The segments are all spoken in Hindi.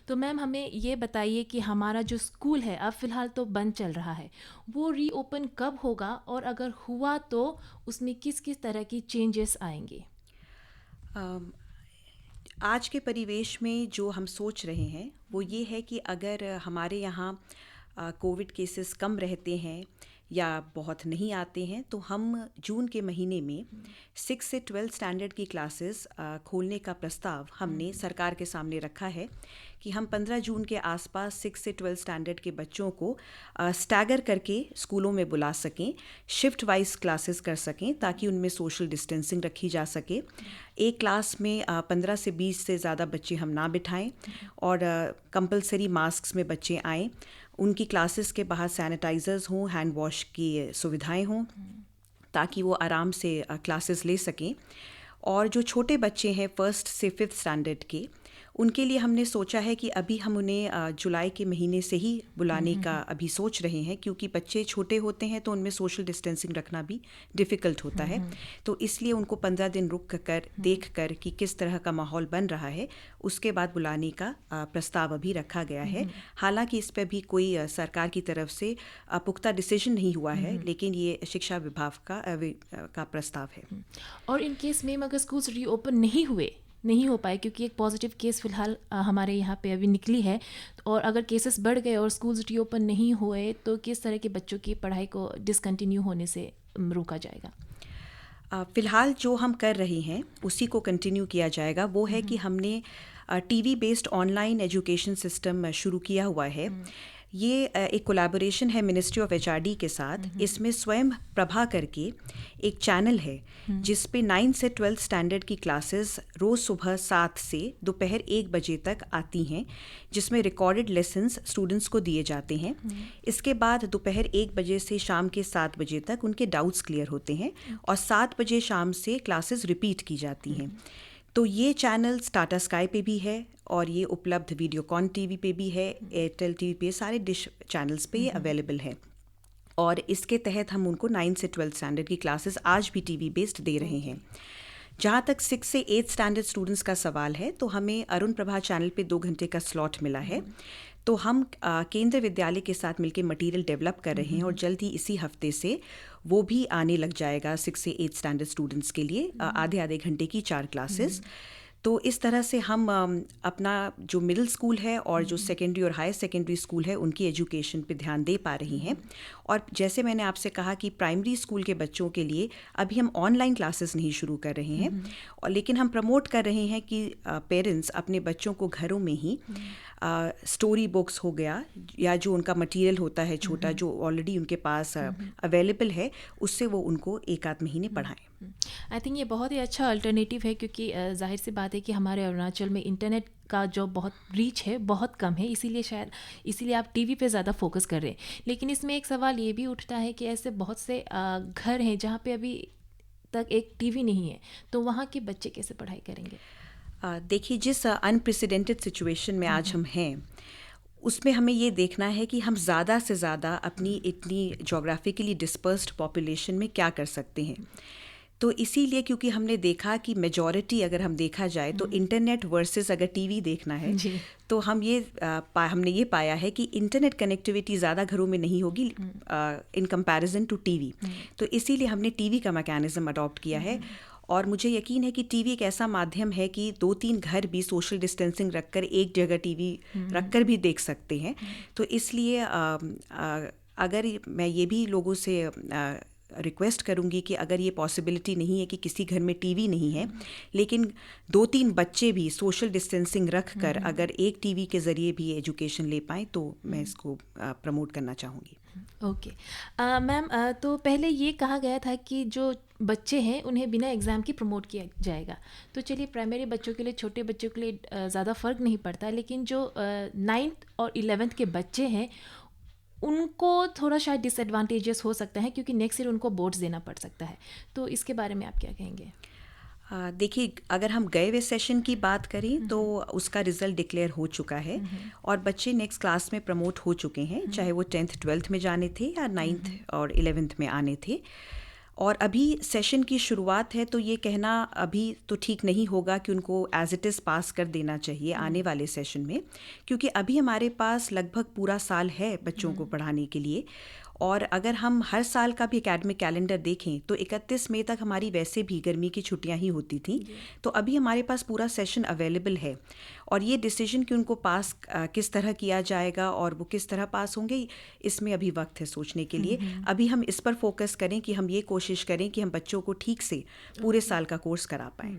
तो मैम हमें ये बताइए कि हमारा जो स्कूल है अब फ़िलहाल तो बंद चल रहा है, वो रीओपन कब होगा और अगर हुआ तो उसमें किस किस तरह की चेंजेस आएंगे? अम, आज के परिवेश में जो हम सोच रहे हैं वो ये है कि अगर हमारे यहाँ कोविड केसेस कम रहते हैं या बहुत नहीं आते हैं तो हम जून के महीने में 6 से 12 स्टैंडर्ड की क्लासेस खोलने का प्रस्ताव हमने सरकार के सामने रखा है कि हम 15 जून के आसपास 6 से 12 स्टैंडर्ड के बच्चों को स्टैगर करके स्कूलों में बुला सकें, शिफ्ट वाइज क्लासेस कर सकें ताकि उनमें सोशल डिस्टेंसिंग रखी जा सके। एक क्लास में 15 से 20 से ज़्यादा बच्चे हम ना बिठाएं और कंपलसरी मास्क में बच्चे आएँ। उनकी क्लासेस के बाहर सैनिटाइजर्स हों, हैंड वॉश की सुविधाएं हों ताकि वो आराम से क्लासेस ले सकें। और जो छोटे बच्चे हैं 1st से 5th स्टैंडर्ड के, उनके लिए हमने सोचा है कि अभी हम उन्हें जुलाई के महीने से ही बुलाने का अभी सोच रहे हैं क्योंकि बच्चे छोटे होते हैं तो उनमें सोशल डिस्टेंसिंग रखना भी डिफ़िकल्ट होता है। तो इसलिए उनको 15 दिन रुक कर देख कर कि किस तरह का माहौल बन रहा है उसके बाद बुलाने का प्रस्ताव अभी रखा गया है। हालांकि इस पर भी कोई सरकार की तरफ से पुख्ता डिसीजन नहीं हुआ है, लेकिन ये शिक्षा विभाग का प्रस्ताव है। और इन केस में अगर स्कूल्स रीओपन नहीं हो पाए क्योंकि एक पॉजिटिव केस फ़िलहाल हमारे यहाँ पे अभी निकली है, और अगर केसेस बढ़ गए और स्कूल्स रीओपन नहीं हुए तो किस तरह के बच्चों की पढ़ाई को डिसकंटिन्यू होने से रोका जाएगा? फ़िलहाल जो हम कर रहे हैं उसी को कंटिन्यू किया जाएगा। वो है कि हमने TV based online education system शुरू किया हुआ है। ये एक कोलैबोरेशन है मिनिस्ट्री ऑफ एचआरडी के साथ। इसमें स्वयं प्रभा करके एक चैनल है जिस पे 9 से 12 स्टैंडर्ड की क्लासेस रोज़ सुबह 7 से दोपहर 1 बजे तक आती हैं, जिसमें रिकॉर्डेड लेसन्स स्टूडेंट्स को दिए जाते हैं। इसके बाद दोपहर 1 बजे से शाम के 7 बजे तक उनके डाउट्स क्लियर होते हैं और 7 बजे शाम से क्लासेस रिपीट की जाती हैं। तो ये चैनल टाटा स्काई पे भी है और ये उपलब्ध वीडियोकॉन टीवी पे भी है, एयरटेल टीवी पे, सारे डिश चैनल्स पे ये अवेलेबल है। और इसके तहत हम उनको 9 से 12 स्टैंडर्ड की क्लासेस आज भी टीवी बेस्ड दे रहे हैं। जहाँ तक 6 से 8 स्टैंडर्ड स्टूडेंट्स का सवाल है तो हमें अरुण प्रभा चैनल पे 2 घंटे का स्लॉट मिला है। तो हम केंद्रीय विद्यालय के साथ मिलकर मटेरियल डेवलप कर रहे हैं और जल्द ही इसी हफ्ते से वो भी आने लग जाएगा 6 से 8 स्टैंडर्ड स्टूडेंट्स के लिए आधे आधे घंटे की 4 क्लासेस। तो इस तरह से हम अपना जो मिडिल स्कूल है और जो सेकेंडरी और हायर सेकेंडरी स्कूल है उनकी एजुकेशन पे ध्यान दे पा रही हैं। और जैसे मैंने आपसे कहा कि प्राइमरी स्कूल के बच्चों के लिए अभी हम ऑनलाइन क्लासेस नहीं शुरू कर रहे हैं, और लेकिन हम प्रमोट कर रहे हैं कि पेरेंट्स अपने बच्चों को घरों में ही स्टोरी बुक्स हो गया या जो उनका मटेरियल होता है छोटा जो ऑलरेडी उनके पास अवेलेबल है, उससे वो उनको 1 आध महीने पढ़ाएं। आई थिंक ये बहुत ही अच्छा अल्टरनेटिव है क्योंकि जाहिर सी बात है कि हमारे अरुणाचल में इंटरनेट का जो बहुत रीच है बहुत कम है, इसीलिए आप टीवी पे ज़्यादा फोकस कर रहे हैं। लेकिन इसमें एक सवाल ये भी उठता है कि ऐसे बहुत से घर हैं जहाँ पे अभी तक एक टीवी नहीं है, तो वहाँ के बच्चे कैसे पढ़ाई करेंगे? देखिए, जिस अनप्रेसिडेंटेड सिचुएशन में आज हम हैं उसमें हमें ये देखना है कि हम ज़्यादा से ज़्यादा अपनी इतनी जोग्राफिकली डिस्पर्स्ड पॉपुलेशन में क्या कर सकते हैं। तो इसीलिए क्योंकि हमने देखा कि मेजॉरिटी अगर हम देखा जाए तो इंटरनेट वर्सेस अगर टीवी देखना है तो हमने ये पाया है कि इंटरनेट कनेक्टिविटी ज़्यादा घरों में नहीं होगी इन कंपैरिजन टू टीवी। तो इसीलिए हमने टीवी का मैकेनिज़्म अडॉप्ट किया है। और मुझे यकीन है कि टीवी एक ऐसा माध्यम है कि 2-3 घर भी सोशल डिस्टेंसिंग रखकर एक जगह टीवी रखकर भी देख सकते हैं। तो इसलिए अगर मैं ये भी लोगों से रिक्वेस्ट करूंगी कि अगर ये पॉसिबिलिटी नहीं है कि किसी घर में टीवी नहीं है लेकिन 2-3 बच्चे भी सोशल डिस्टेंसिंग रख कर अगर एक टीवी के ज़रिए भी एजुकेशन ले पाएँ तो मैं इसको प्रमोट करना चाहूँगी। ओके मैम, तो पहले ये कहा गया था कि जो बच्चे हैं उन्हें बिना एग्ज़ाम के प्रमोट किया जाएगा। तो चलिए, प्राइमरी बच्चों के लिए, छोटे बच्चों के लिए ज़्यादा फ़र्क नहीं पड़ता, लेकिन जो 9th और 11th के बच्चे हैं उनको थोड़ा शायद डिसएडवांटेजेस हो सकता है क्योंकि नेक्स्ट ईयर उनको बोर्ड्स देना पड़ सकता है। तो इसके बारे में आप क्या कहेंगे? देखिए, अगर हम गए हुए सेशन की बात करें तो उसका रिज़ल्ट डिक्लेयर हो चुका है और बच्चे नेक्स्ट क्लास में प्रमोट हो चुके हैं, चाहे वो 10th 12th में जाने थे या 9th और 11th में आने थे। और अभी सेशन की शुरुआत है, तो ये कहना अभी तो ठीक नहीं होगा कि उनको एज इट इज़ पास कर देना चाहिए आने वाले सेशन में, क्योंकि अभी हमारे पास लगभग पूरा साल है बच्चों को पढ़ाने के लिए। और अगर हम हर साल का भी एकेडमिक कैलेंडर देखें तो 31 मई तक हमारी वैसे भी गर्मी की छुट्टियां ही होती थी, तो अभी हमारे पास पूरा सेशन अवेलेबल है। और ये डिसीजन कि उनको पास किस तरह किया जाएगा और वो किस तरह पास होंगे, इसमें अभी वक्त है सोचने के लिए। अभी हम इस पर फोकस करें कि हम ये कोशिश करें कि हम बच्चों को ठीक से पूरे साल का कोर्स करा पाएँ।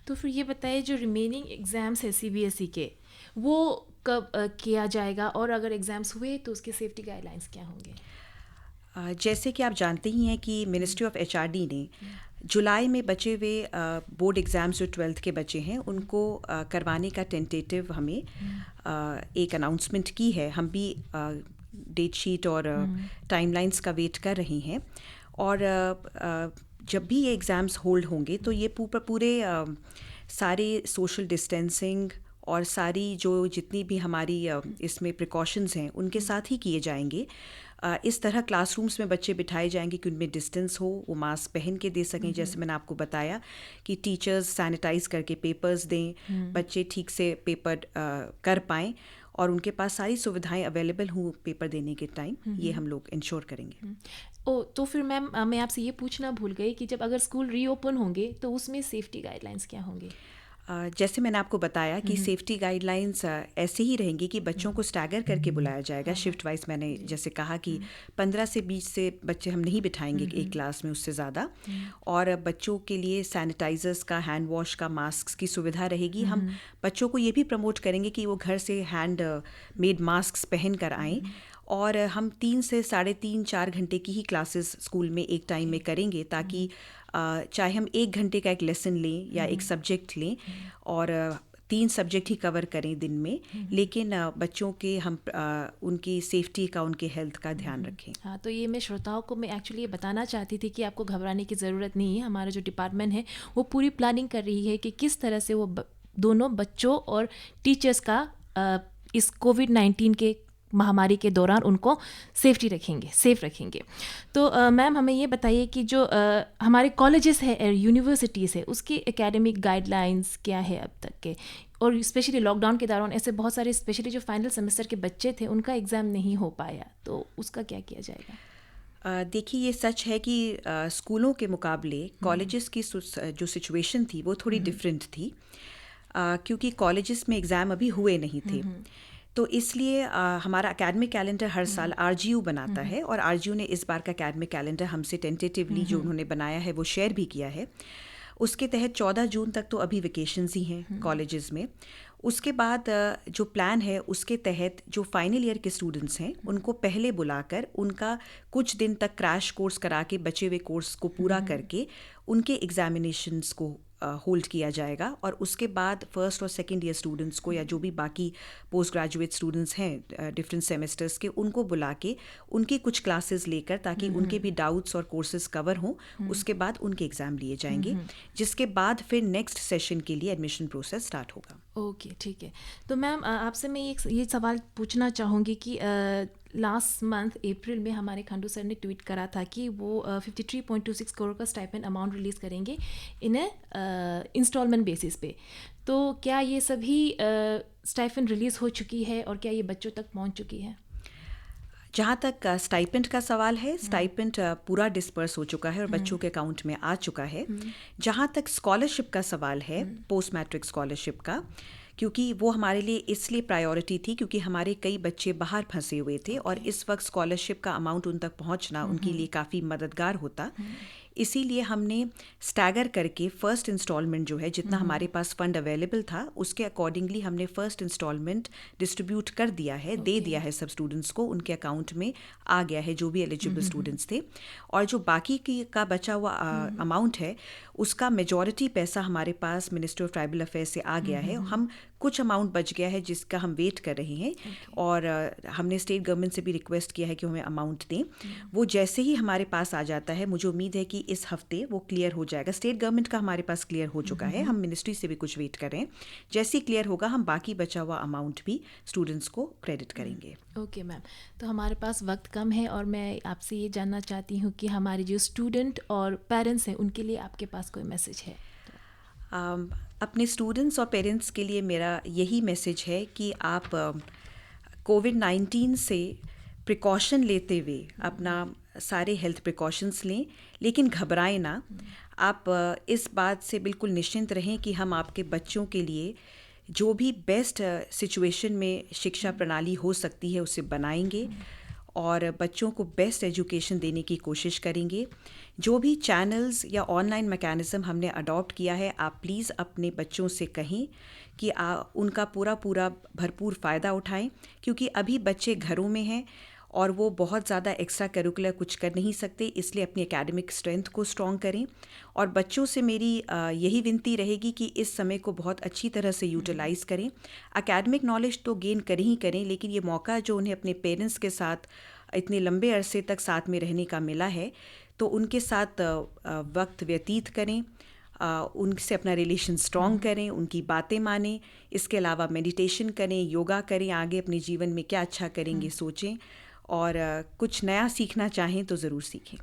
तो फिर ये बताइए, जो रिमेनिंग एग्ज़ाम्स है सीबीएसई के, वो कब किया जाएगा, और अगर एग्ज़ाम्स हुए तो उसके सेफ्टी गाइडलाइंस क्या होंगे? जैसे कि आप जानते ही हैं कि मिनिस्ट्री ऑफ एचआरडी ने जुलाई में बचे हुए बोर्ड एग्ज़ाम्स जो 12th के बचे हैं उनको करवाने का टेंटेटिव हमें एक अनाउंसमेंट की है। हम भी डेट शीट और टाइमलाइंस का वेट कर रहे हैं। और जब भी ये एग्ज़ाम्स होल्ड होंगे तो ये पूरे सारे सोशल डिस्टेंसिंग और सारी जो जितनी भी हमारी इसमें प्रिकॉशंस हैं उनके साथ ही किए जाएंगे। इस तरह क्लासरूम्स में बच्चे बिठाए जाएंगे कि उनमें डिस्टेंस हो, वो मास्क पहन के दे सकें। जैसे मैंने आपको बताया कि टीचर्स सैनिटाइज करके पेपर्स दें, बच्चे ठीक से पेपर कर पाएँ और उनके पास सारी सुविधाएं अवेलेबल हों पेपर देने के टाइम, ये हम लोग इंश्योर करेंगे। तो फिर मैम, मैं आपसे ये पूछना भूल गई कि जब अगर स्कूल रीओपन होंगे तो उसमें सेफ्टी गाइडलाइंस क्या होंगे? जैसे मैंने आपको बताया कि सेफ्टी गाइडलाइंस ऐसे ही रहेंगी कि बच्चों को स्टैगर करके बुलाया जाएगा शिफ्ट वाइज। मैंने जैसे कहा कि 15 से 20 से बच्चे हम नहीं बिठाएंगे एक क्लास में, उससे ज़्यादा। और बच्चों के लिए सैनिटाइजर्स का, हैंड वॉश का, मास्क की सुविधा रहेगी। हम बच्चों को ये भी प्रमोट करेंगे कि वो घर से हैंड मेड मास्क पहन कर आएँ। और हम 3 से 3.5-4 घंटे की ही क्लासेस स्कूल में एक टाइम में करेंगे, ताकि चाहे हम 1 घंटे का एक लेसन लें या एक सब्जेक्ट लें और 3 सब्जेक्ट ही कवर करें दिन में, लेकिन बच्चों के हम उनकी सेफ्टी का, उनके हेल्थ का ध्यान रखें। हाँ, तो ये मैं श्रोताओं को मैं एक्चुअली ये बताना चाहती थी कि आपको घबराने की ज़रूरत नहीं है। हमारा जो डिपार्टमेंट है वो पूरी प्लानिंग कर रही है कि किस तरह से वो दोनों बच्चों और टीचर्स का इस कोविड-19 के महामारी के दौरान उनको सेफ रखेंगे। तो मैम, हमें ये बताइए कि जो हमारे कॉलेजेस है, यूनिवर्सिटीज़ है, उसकी एकेडमिक गाइडलाइंस क्या है अब तक के? और स्पेशली लॉकडाउन के दौरान ऐसे बहुत सारे, स्पेशली जो फाइनल सेमेस्टर के बच्चे थे, उनका एग्ज़ाम नहीं हो पाया, तो उसका क्या किया जाएगा? देखिए, ये सच है कि स्कूलों के मुकाबले कॉलेजेस की जो सिचुएशन थी वो थोड़ी डिफरेंट थी, क्योंकि कॉलेजेस में एग्ज़ाम अभी हुए नहीं थे। तो इसलिए हमारा एकेडमिक कैलेंडर हर साल आरजीयू बनाता है, और आरजीयू ने इस बार का एकेडमिक कैलेंडर हमसे टेंटेटिवली जो उन्होंने बनाया है वो शेयर भी किया है। उसके तहत 14 जून तक तो अभी वेकेशंस ही हैं कॉलेजेस में। उसके बाद जो प्लान है उसके तहत जो फाइनल ईयर के स्टूडेंट्स हैं उनको पहले बुलाकर उनका कुछ दिन तक क्रैश कोर्स करा के बचे हुए कोर्स को पूरा करके उनके एग्जामिनेशंस को होल्ड किया जाएगा। और उसके बाद फर्स्ट और सेकंड ईयर स्टूडेंट्स को, या जो भी बाकी पोस्ट ग्रेजुएट स्टूडेंट्स हैं डिफरेंट सेमेस्टर्स के, उनको बुला के उनकी कुछ क्लासेस लेकर, ताकि उनके भी डाउट्स और कोर्सेज कवर हों, उसके बाद उनके एग्ज़ाम लिए जाएंगे, जिसके बाद फिर नेक्स्ट सेशन के लिए एडमिशन प्रोसेस स्टार्ट होगा। ओके, ठीक है। तो मैम, आपसे मैं ये सवाल पूछना चाहूँगी कि लास्ट मंथ अप्रैल में हमारे खंडू सर ने ट्वीट करा था कि वो 53.26 करोड़ का स्टाइपेंड अमाउंट रिलीज़ करेंगे इन इंस्टॉलमेंट बेसिस पे। तो क्या ये सभी स्टाइपेंड रिलीज़ हो चुकी है, और क्या ये बच्चों तक पहुंच चुकी है? जहाँ तक स्टाइपेंड का सवाल है, स्टाइपेंड पूरा डिस्पर्स हो चुका है और बच्चों के अकाउंट में आ चुका है। जहाँ तक स्कॉलरशिप का सवाल है, पोस्ट मैट्रिक स्कॉलरशिप का, क्योंकि वो हमारे लिए इसलिए प्रायोरिटी थी क्योंकि हमारे कई बच्चे बाहर फंसे हुए थे, और इस वक्त स्कॉलरशिप का अमाउंट उन तक पहुंचना उनके लिए काफ़ी मददगार होता। इसीलिए हमने स्टैगर करके फ़र्स्ट इंस्टॉलमेंट जो है, जितना हमारे पास फ़ंड अवेलेबल था उसके अकॉर्डिंगली हमने फ़र्स्ट इंस्टॉलमेंट डिस्ट्रीब्यूट कर दिया है, दे दिया है सब स्टूडेंट्स को, उनके अकाउंट में आ गया है जो भी एलिजिबल स्टूडेंट्स थे। और जो बाकी का बचा हुआ अमाउंट है उसका मेजॉरिटी पैसा हमारे पास मिनिस्ट्री ऑफ ट्राइबल अफेयर्स से आ गया है। हम कुछ अमाउंट बच गया है जिसका हम वेट कर रहे हैं और हमने स्टेट गवर्नमेंट से भी रिक्वेस्ट किया है कि हमें अमाउंट दें। वो जैसे ही हमारे पास आ जाता है, मुझे उम्मीद है कि इस हफ्ते वो क्लियर हो जाएगा। स्टेट गवर्नमेंट का हमारे पास क्लियर हो चुका है, हम मिनिस्ट्री से भी कुछ वेट कर रहे हैं। जैसे ही क्लियर होगा हम बाकी बचा हुआ अमाउंट भी स्टूडेंट्स को क्रेडिट करेंगे। ओके मैम, तो हमारे पास वक्त कम है और मैं आपसे ये जानना चाहती हूँ कि हमारे जो स्टूडेंट और पेरेंट्स हैं उनके लिए आपके पास कोई मैसेज है? अपने स्टूडेंट्स और पेरेंट्स के लिए मेरा यही मैसेज है कि आप कोविड-19 से प्रिकॉशन लेते हुए अपना सारे हेल्थ प्रिकॉशंस लें, लेकिन घबराएं ना। आप इस बात से बिल्कुल निश्चिंत रहें कि हम आपके बच्चों के लिए जो भी बेस्ट सिचुएशन में शिक्षा प्रणाली हो सकती है उसे बनाएंगे और बच्चों को बेस्ट एजुकेशन देने की कोशिश करेंगे। जो भी चैनल्स या ऑनलाइन मैकेनिज़्म हमने अडॉप्ट किया है, आप प्लीज़ अपने बच्चों से कहें कि उनका पूरा भरपूर फ़ायदा उठाएं, क्योंकि अभी बच्चे घरों में हैं और वो बहुत ज़्यादा एक्स्ट्रा करिकुलर कुछ कर नहीं सकते, इसलिए अपनी एकेडमिक स्ट्रेंथ को स्ट्रॉन्ग करें। और बच्चों से मेरी यही विनती रहेगी कि इस समय को बहुत अच्छी तरह से यूटिलाइज़ करें। एकेडमिक नॉलेज तो गेन करें ही करें, लेकिन ये मौका जो उन्हें अपने पेरेंट्स के साथ इतने लंबे अरसे तक साथ में रहने का मिला है, तो उनके साथ वक्त व्यतीत करें, उनसे अपना रिलेशन स्ट्रॉन्ग करें, उनकी बातें मानें। इसके अलावा मेडिटेशन करें, योगा करें, आगे अपने जीवन में क्या अच्छा करेंगे सोचें और कुछ नया सीखना चाहें तो ज़रूर सीखें।